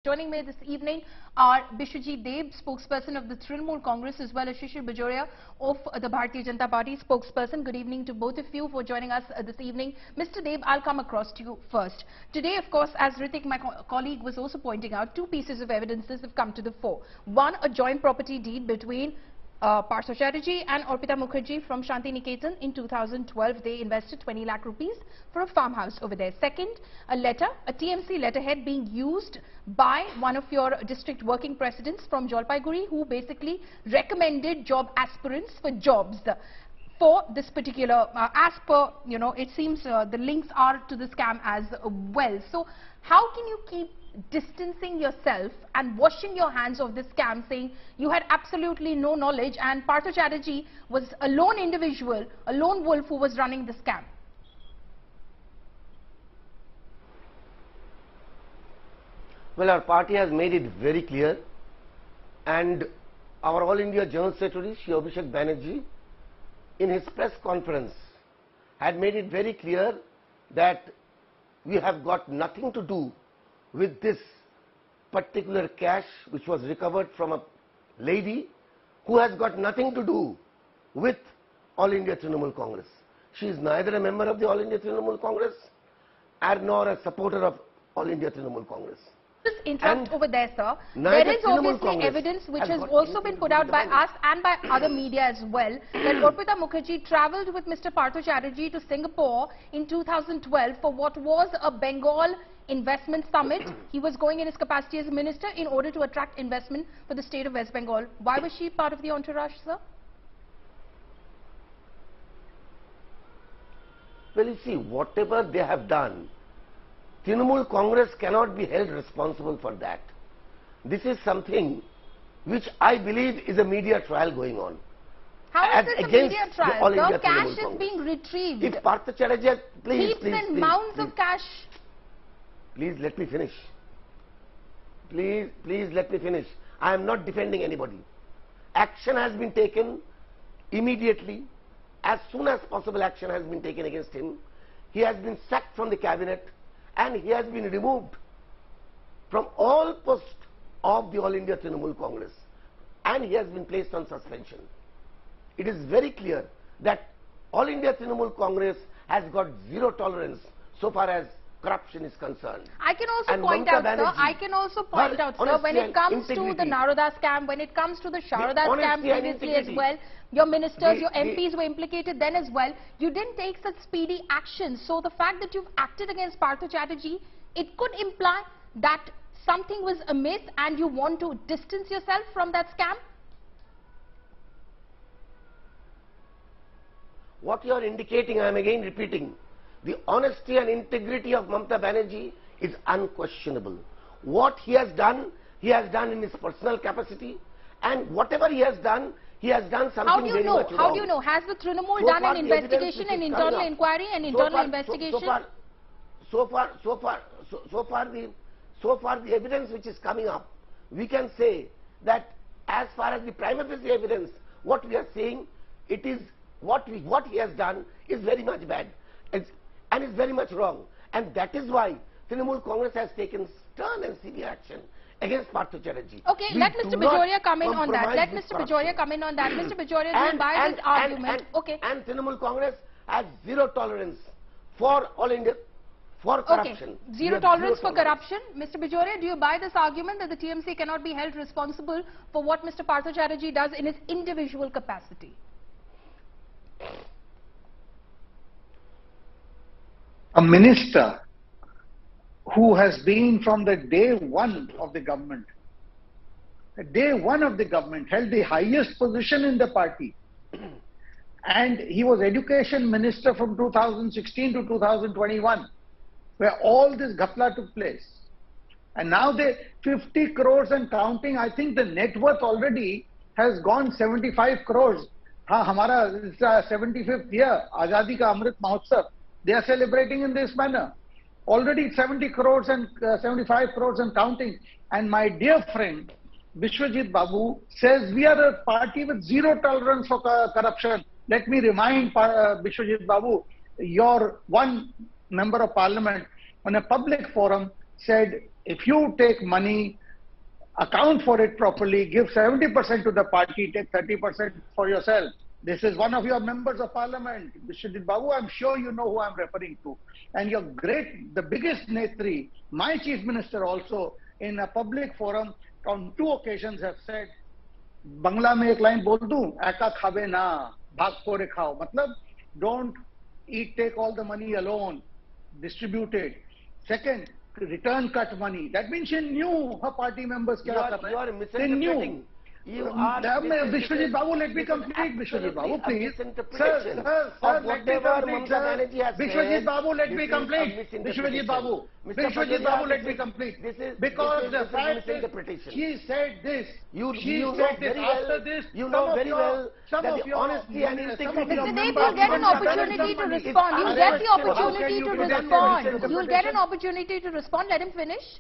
Joining me this evening are Bishwajit Deb, spokesperson of the Trinamool Congress, as well as Shishir Bajoria of the Bharatiya Janata Party, spokesperson. Good evening to both of you for joining us this evening. Mr. Deb, I'll come across to you first. Today, of course, as Ritik, my colleague, was also pointing out, two pieces of evidences have come to the fore. One, a joint property deed between Partha Chatterjee and Arpita Mukherjee from Shanti Niketan. In 2012, they invested 20 lakh rupees for a farmhouse over there. Second, a letter, a TMC letterhead being used by one of your district working presidents from Jalpaiguri, who basically recommended job aspirants for jobs for this particular, as per, it seems the links are to the scam as well. So how can you keep distancing yourself and washing your hands of this scam, saying you had absolutely no knowledge and Partha Chatterjee was a lone individual, a lone wolf who was running the scam? Well, our party has made it very clear, and our All India General Secretary, Shri Abhishek Banerjee, in his press conference, had made it very clear that we have got nothing to do with this particular cash which was recovered from a lady who has got nothing to do with All India Trinamool Congress. She is neither a member of the All India Trinamool Congress nor a supporter of All India Trinamool Congress. Just interrupt over there, sir. There is obviously evidence which has also been put out by us and by other media as well, that Arpita Mukherjee travelled with Mr. Partha Chatterjee to Singapore in 2012 for what was a Bengal investment summit. He was going in his capacity as a minister in order to attract investment for the state of West Bengal. Why was she part of the entourage, sir? Well, you see, whatever they have done, Trinamool Congress cannot be held responsible for that. This is something which I believe is a media trial going on. How is this a media trial? The cash is being retrieved. If Partha Chatterjee, please, mounds of cash. Please let me finish. Please let me finish. I am not defending anybody. Action has been taken immediately. As soon as possible, action has been taken against him. He has been sacked from the cabinet and he has been removed from all posts of the All India Trinamool Congress, and he has been placed on suspension. It is very clear that All India Trinamool Congress has got zero tolerance so far as corruption is concerned. I can also point out, sir, when it comes to the Naroda scam, when it comes to the Sharada scam previously as well, your ministers, your MPs were implicated then as well. You didn't take such speedy action. So the fact that you've acted against Partha Chatterjee, it could imply that something was amiss and you want to distance yourself from that scam? What you are indicating, I am again repeating, the honesty and integrity of Mamata Banerjee is unquestionable. What he has done in his personal capacity, and whatever he has done something very much wrong. How do you know? Has the Trinamool done an investigation, an internal inquiry, an internal investigation? So far the evidence which is coming up, we can say that as far as the prima facie evidence, what we are saying, it is what he has done is very much bad. And is very much wrong, and that is why Trinamool Congress has taken stern and severe action against Partha Chatterjee. Okay, let Mr. Bajoria come in on that. Mr. Bajoria, do you buy this argument? And Trinamool Congress has zero tolerance for All India, for corruption. Okay, zero tolerance for corruption. Mr. Bajoria, do you buy this argument that the TMC cannot be held responsible for what Mr. Partha Chatterjee does in his individual capacity? A minister who has been from the day one of the government, held the highest position in the party, and he was education minister from 2016 to 2021, where all this ghapla took place. And now they 50 crores and counting. I think the net worth already has gone 75 crores. Hamara is 75th year, Azadi ka Amrit Mahotsav. They are celebrating in this manner. Already 70 crores and 75 crores and counting. And my dear friend, Bishwajit Babu, says we are a party with zero tolerance for corruption. Let me remind Bishwajit Babu, your one member of parliament on a public forum said if you take money, account for it properly, give 70% to the party, take 30% for yourself. This is one of your members of parliament, Vishwajit Babu. I'm sure you know who I'm referring to. And your the biggest netri, my chief minister also, in a public forum, on 2 occasions have said, Bangla mein ek line bol दूं, eka khabe na, bhag kore khao. Matlab, don't take all the money alone, distribute it. Second, return cut money. That means she knew her party members. You are misinterpreting. You are Vishwajit Babu, let me complete. Vishwajit Babu, please. Sir, let me complete. Vishwajit Babu, let me complete. Vishwajit Babu, let me complete. Because the fact is, she said this. She said this after this. You know very well that the honesty and integrity. Mr. Dev, you'll get an opportunity to respond. You'll get the opportunity to respond. You'll get an opportunity to respond. Let him finish.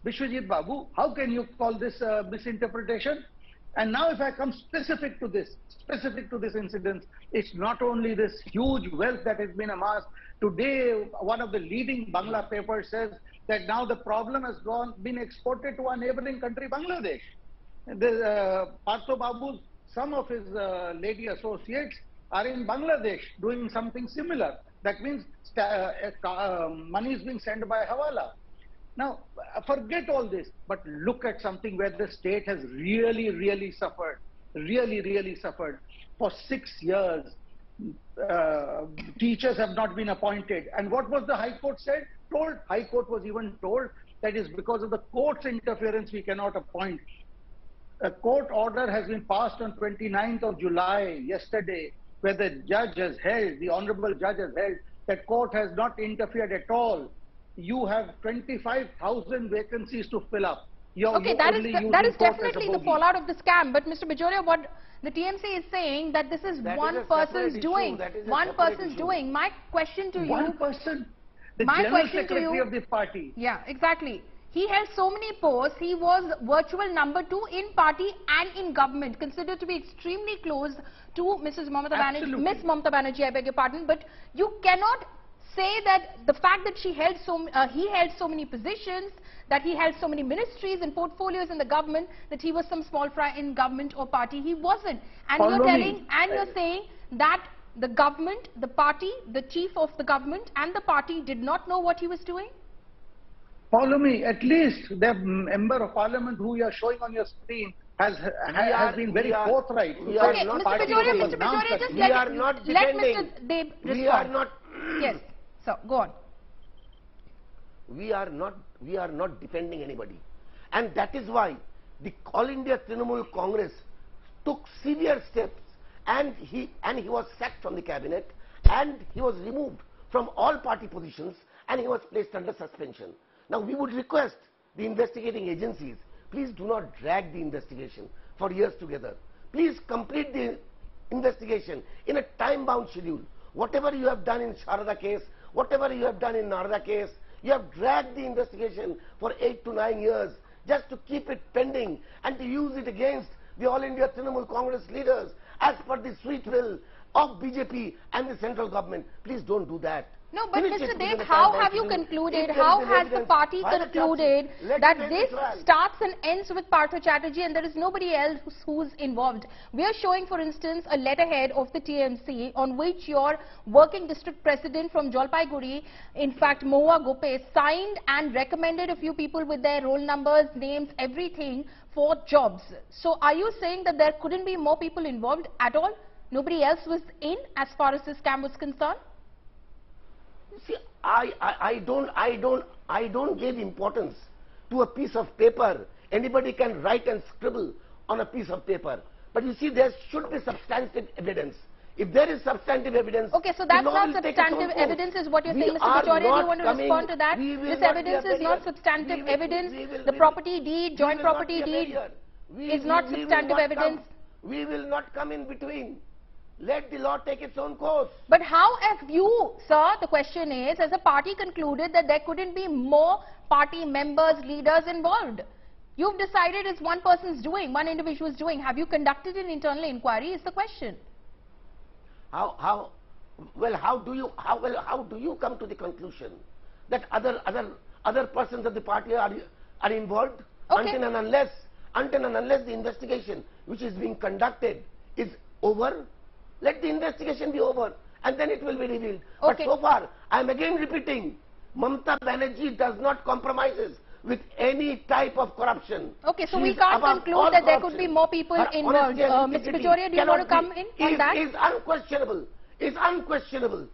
Vishwajit Babu, how can you call this misinterpretation? And now if I come specific to this incident, it's not only this huge wealth that has been amassed. Today, one of the leading Bangla papers says that now the problem has been exported to our neighboring country, Bangladesh. Partha Babu's, some of his lady associates are in Bangladesh doing something similar. That means money is being sent by Hawala. Now, forget all this, but look at something where the state has really suffered, really suffered. For 6 years, teachers have not been appointed. And what was the High Court said? High Court was even told that is because of the court's interference we cannot appoint. A court order has been passed on 29th of July, yesterday, where the judge has held, the honorable judge has held, that court has not interfered at all. You have 25,000 vacancies to fill up. Okay, that is definitely the fallout of the scam. But Mr. Bajoria, what the TMC is saying that this is one person's doing. One person's doing. My question to you. One person. The general secretary of the party. Yeah, exactly. He held so many posts. He was virtual number 2 in party and in government, considered to be extremely close to Mrs. Mamata Banerjee, Miss Mamata Banerjee, I beg your pardon. But you cannot say that the fact that he held so many positions, that he held so many ministries and portfolios in the government, that he was some small fry in government or party. He wasn't. And you're saying that the government, the party, the chief of the government and the party did not know what he was doing? Follow me. At least the member of parliament who you are showing on your screen has been very forthright. Okay, Mr. Bajoria, just let Mr. Dev respond. We are not. Yes. So, go on. We are not defending anybody. And that is why the All India Trinamool Congress took severe steps, and he was sacked from the cabinet, and he was removed from all party positions, and he was placed under suspension. Now, we would request the investigating agencies, please do not drag the investigation for years together. Please complete the investigation in a time-bound schedule. Whatever you have done in Sharada case, whatever you have done in Narada case, you have dragged the investigation for 8 to 9 years just to keep it pending and to use it against the All India Trinamool Congress leaders as per the sweet will of BJP and the central government. Please don't do that. No, but Mr. Dev, how have you concluded, how has the party concluded that this starts and ends with Partha Chatterjee and there is nobody else who's involved? We are showing, for instance, a letterhead of the TMC on which your working district president from Jalpaiguri, in fact, Moa Gope, signed and recommended a few people with their roll numbers, names, everything for jobs. So are you saying that there couldn't be more people involved at all? Nobody else was in as far as this scam was concerned? See, I don't give importance to a piece of paper. Anybody can write and scribble on a piece of paper. But you see, there should be substantive evidence. If there is substantive evidence... Okay, so that's not substantive evidence is what you're saying, Mr. Bajoria. Do you want to respond to that? This evidence is not substantive evidence. The property deed, joint property deed is not substantive evidence. We will not come in between. Let the law take its own course. But how have you, sir, the question is, as a party concluded that there couldn't be more party members, leaders involved? You've decided it's one person's doing, one individual's doing. Have you conducted an internal inquiry is the question. How do you come to the conclusion that other other persons of the party are involved. Okay. Until and unless the investigation which is being conducted is over, let the investigation be over and then it will be revealed. Okay. But so far, I am again repeating, Mamata Banerjee does not compromises with any type of corruption. Okay, so She we is can't above conclude all that there could corruption. be more people Her involved. honesty and Mr. integrity Bajoria, do you want to cannot come in on that? Is unquestionable. Is unquestionable.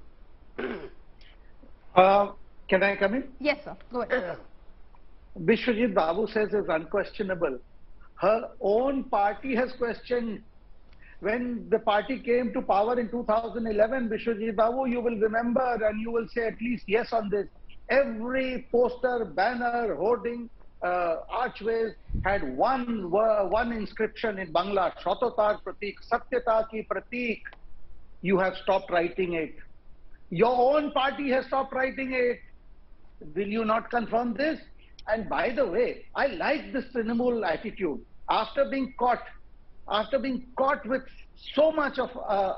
Can I come in? Yes, sir. Go ahead. Bishwajit Babu says it's unquestionable. Her own party has questioned. When the party came to power in 2011, Bishwajit Babu, you will remember and you will say at least yes on this. Every poster, banner, hoarding, archways had one inscription in Bangla, Shatotar Pratik, Satyata ki Pratik. You have stopped writing it. Your own party has stopped writing it. Will you not confirm this? And by the way, I like this Trinamool attitude. After being caught with so much of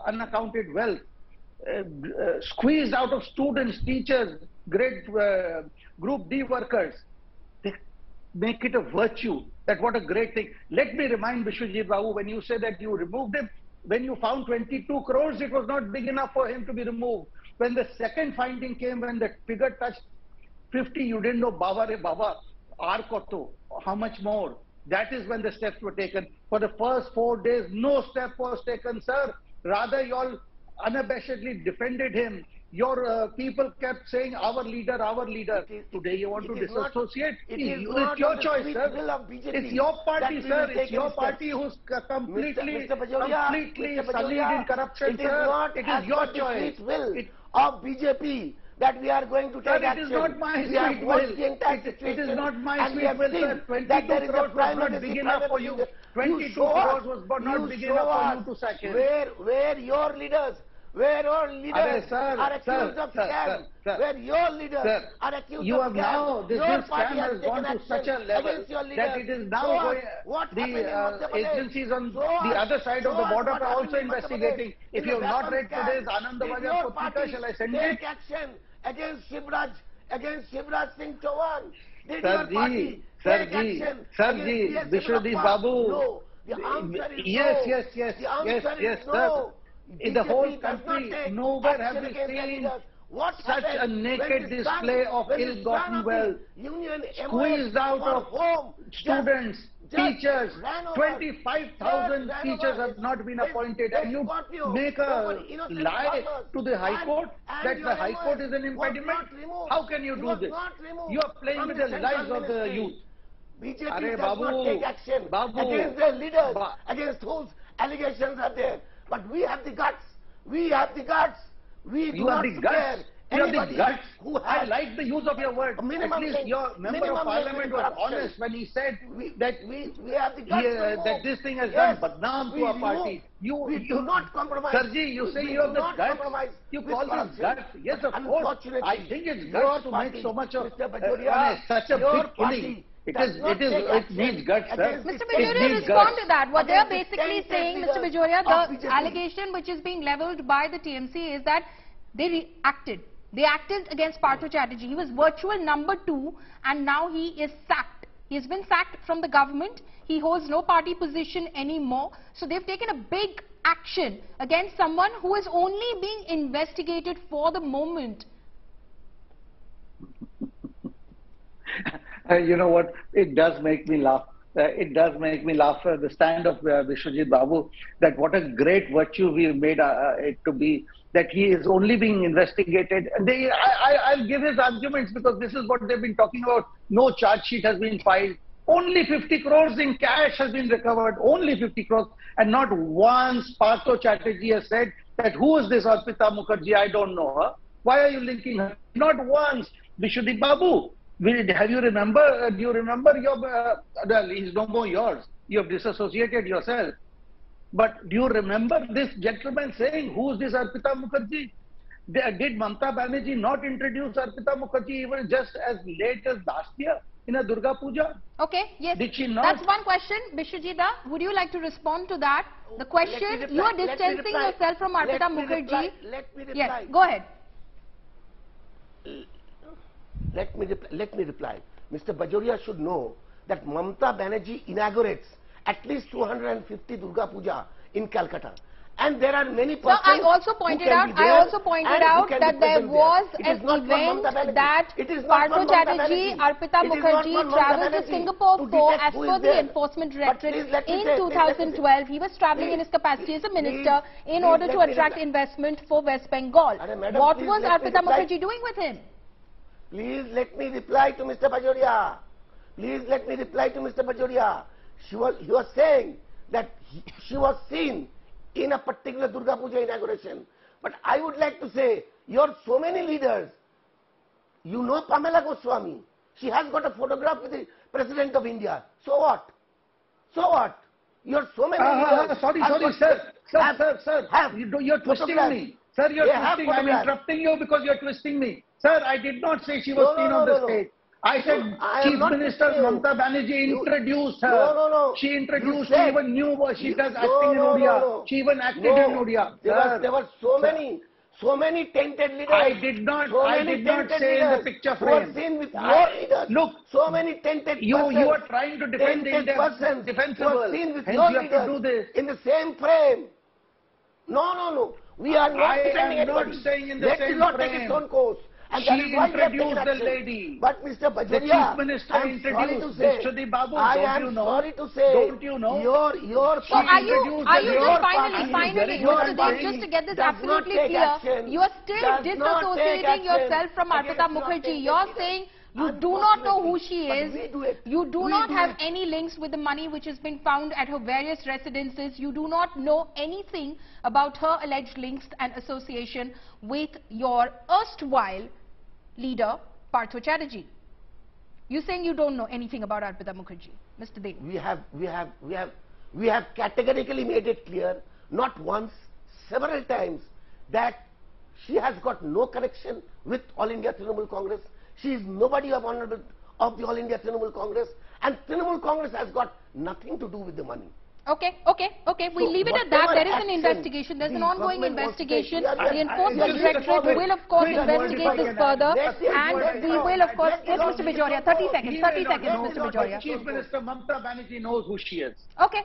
unaccounted wealth, squeezed out of students, teachers, great Group D workers, they make it a virtue. That what a great thing. Let me remind Bishwajit Babu, when you say that you removed him, when you found 22 crores, it was not big enough for him to be removed. When the second finding came, when the figure touched 50, you didn't know Baba re Baba, R koto, how much more? That is when the steps were taken. For the first 4 days, no step was taken, sir. Rather, you all unabashedly defended him. Your people kept saying, our leader, our leader. Today you want to disassociate? It's your choice, sir. It's your party, sir. It's your party who's completely sullied in corruption, sir. It is your choice. Will of BJP that we are going to take action. It is not my sweet will. It is not my sweet will, sir. 22 crores was not big enough for you. 22 crores was not big enough for you to sack him. Where your leaders are accused of scam, where your leaders are accused of scam, this scam has gone to such a level that it is now going, the agencies on the other side of the border are also investigating. If you have not read today's Anand Bajar Patrika, shall I send it? Take action against Shivraj Singh Chauhan. Did your party take action against Bishwajit Babu. No. The answer is yes, no. In the whole country, nowhere have we seen such a naked display of ill-gotten wealth, squeezed out of students, teachers. 25,000 teachers have not been appointed, and you make a lie to the High Court that the High Court is an impediment. How can you do this? You are playing with the lives of the youth. BJP does not take action against their leaders, against whose allegations are there. But we have the guts. We have the guts. We do not scare anybody who has. I like the use of your word. At least your member of parliament was honest when he said that we have the guts that this thing has done badnaam to our party. We do not compromise. Sirji, you say you have the guts. You call this guts. Yes, of course. I think it's guts to make so much of such a big killing. It needs guts, sir. Mr. Bajoria, respond to that. What they are basically saying, Mr. Bajoria, the allegation which is being levelled by the TMC is that they reacted. They acted against Partha Chatterjee. He was virtual number 2 and now he is sacked. He has been sacked from the government. He holds no party position anymore. So they've taken a big action against someone who is only being investigated for the moment. You know what? It does make me laugh. It does make me laugh, the stand of Bishwajit Babu, that what a great virtue we have made it to be, that he is only being investigated. I'll give his arguments because this is what they've been talking about. No charge sheet has been filed. Only 50 crores in cash has been recovered. Only 50 crores. And not once Partha Chatterjee has said that who is this Arpita Mukherjee? I don't know her. Why are you linking her? Not once. Bishwajit Babu. Have you remember? Do you remember your? He's no more yours. You have disassociated yourself. But do you remember this gentleman saying, "Who is this Arpita Mukherjee?" Did Mamata Banerjee not introduce Arpita Mukherjee even just as late as last year in a Durga Puja? Okay, yes. Did she not? That's one question. Bishwajita, would you like to respond to that? The question, you are distancing yourself from Arpita Mukherjee. Let me reply. Yes, go ahead. let me reply. Mr. Bajoria should know that Mamata Banerjee inaugurates at least 250 Durga Puja in Calcutta. And there are many persons. So I also pointed out that there was an event that Partha Chatterjee Arpita Mukherjee travelled to Singapore for as per the Enforcement Directorate in 2012. He was travelling in his capacity as a minister in order to attract investment for West Bengal. What was Arpita Mukherjee doing with him? Please let me reply to Mr. Bajoria. Please let me reply to Mr. Bajoria. He was saying that she was seen in a particular Durga Puja inauguration. But I would like to say, you're so many leaders. You know Pamela Goswami. She has got a photograph with the President of India. So what? So what? You're so many leaders. Sorry, sir. You're twisting me. Sir, you're twisting. I'm interrupting you because you're twisting me. Sir, I did not say she was seen on the stage. I said Chief Minister Mamata Banerjee introduced her. She introduced, she even knew what she does acting in Odia. She even acted in Odia. There were so many tainted leaders. I did not say in the picture frame. Seen with your leaders. Look, so many tainted you are trying to defend the defensible. Seen with Hence your you have to do this. in the same frame. No. We are not defending anybody. Not saying in the Let same it not frame. take its own course. And She introduced the lady. But Mr. Bajoria, The Chief Minister introduced Vishwadi Babu. Don't you know? Your So are you just finally, Mr. Dev, just to get this absolutely clear, you are still disassociating yourself from Arpita Mukherjee. You're saying you do not know who she is. You do not have any links with the money which has been found at her various residences. You do not know anything about her alleged links and association with your erstwhile leader, Partha Chatterjee. You're saying you don't know anything about Arpita Mukherjee, Mr. Dev. We have categorically made it clear, not once, several times, that she has got no connection with All India Trinamool Congress. She is nobody of the All India Trinamool Congress, and Trinamool Congress has got nothing to do with the money. Okay. We leave it at that. There is an investigation. There's an ongoing investigation. The Enforcement Directorate will, of course, investigate this further. And we will, of course... Yes, Mr. Bajoria. 30 seconds, Mr. Bajoria. Chief Minister Mamata Banerjee knows who she is. Okay.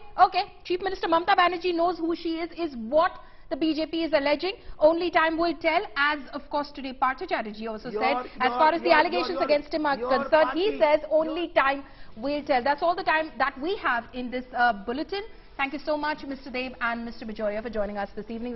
Chief Minister Mamata Banerjee knows who she is what the BJP is alleging. Only time will tell, as of course today Partha Chatterjee also said, as far as the allegations against him are concerned, he says only time will tell. That's all the time that we have in this bulletin. Thank you so much, Mr. Dev and Mr. Bajoria, for joining us this evening.